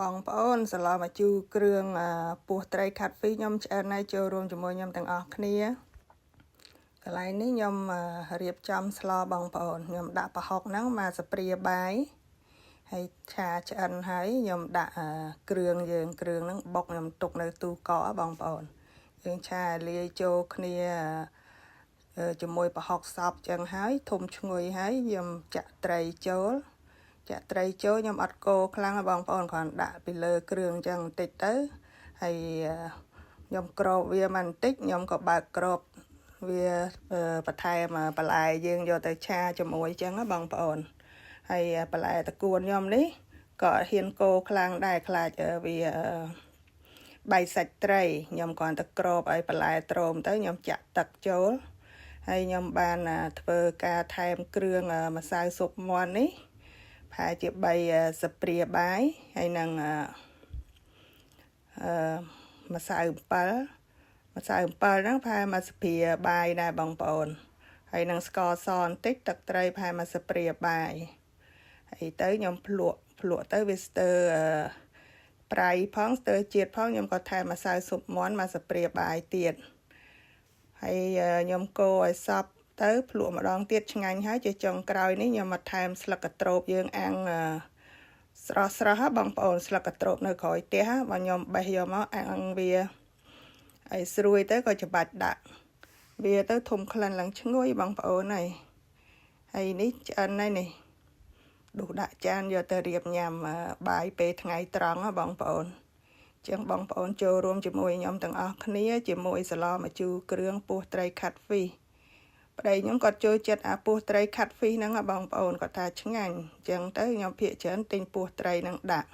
បងប្អូនសាឡមកជួគ្រឿងពោះត្រីខាត់ហ្វីខ្ញុំឆ្អិនហើយចូលរួមជាមួយខ្ញុំទាំងអស់គ្នាកន្លែងនេះខ្ញុំរៀបចំស្លបងប្អូនខ្ញុំដាក់ប្រហុកហ្នឹងមកស្ព្រាបាយហើយឆាឆ្អិនហើយខ្ញុំដាក់គ្រឿងហ្នឹងបុកខ្ញុំទុកនៅទូកកបងប្អូនយើងឆាលាយចូលគ្នាជាមួយប្រហុកសពចឹងហើយធំឈ្ងុយហើយខ្ញុំចាក់ត្រីចូលខ្ញុំអត់កូរខ្លាំងបងប្អូនគ្រាន់ដាក់ពីលើគ្រឿងអញ្ចឹងបន្តិចទៅហើយខ្ញុំក្របវាមកបន្តិចខ្ញុំក៏បើកក្របវាបន្ថែមបន្លែយើងយកទៅឆាជាមួយអញ្ចឹងបងប្អូនហើយបន្លែតកួនខ្ញុំនេះក៏ហ៊ានកូរខ្លាំងដែរខ្លាចវាបាយសាច់ត្រីខ្ញុំគ្រាន់តែក្របឲ្យបន្លែត្រុំទៅខ្ញុំចាក់ទឹកចូលហើយខ្ញុំបានធ្វើការថែមគ្រឿងម្សៅស៊ុបមាន់នេះប្រហែលជា3ស្ព្រាបាយហើយនឹងម្សៅអំពិលហ្នឹងប្រហែល1ស្ព្រាបាយដែរបងប្អូនហើយនឹងស្ករសបន្តិចទឹកត្រីប្រហែល1ស្ព្រាបាយហើយទៅខ្ញុំភ្លក់ទៅវាស្ទើរប្រៃផងស្ទើរជាតិផងខ្ញុំក៏ថែមម្សៅស៊ុបមាន់1ស្ព្រាបាយទៀតហើយខ្ញុំកូរឲ្យសព្វទៅភ្លក់ម្ដងទៀតឆ្ងាញ់ហើយជាចុងក្រោយនេះខ្ញុំមកថែមស្លឹកកត្រូបយើងអាំងស្រស់បងប្អូនស្លឹកកត្រូបនៅក្រោយផ្ទះបើខ្ញុំបេះយកមកអាំងវាហើយស្រួយទៅក៏ច្បាច់ដាក់វាទៅធំក្លិនឡើងឈ្ងុយបងប្អូនហើយនេះឆ្អិនហើយនេះដួសដាក់ចានយកទៅរៀបញ៉ាំបាយពេលថ្ងៃត្រង់បងប្អូនចឹងបងប្អូនចូលរួមជាមួយខ្ញុំទាំងអស់គ្នាជាមួយសាឡមកជូរគ្រឿងពោះត្រីខាត់ហ្វីប្តីខ្ញុំគាត់ចូលចិត្តអាពោះត្រីខាត់ហ្វីហ្នឹងបងប្អូនគាត់ថាឆ្ងាញ់អញ្ចឹងទៅខ្ញុំភាគច្រើនទិញពោះត្រីហ្នឹងដាក់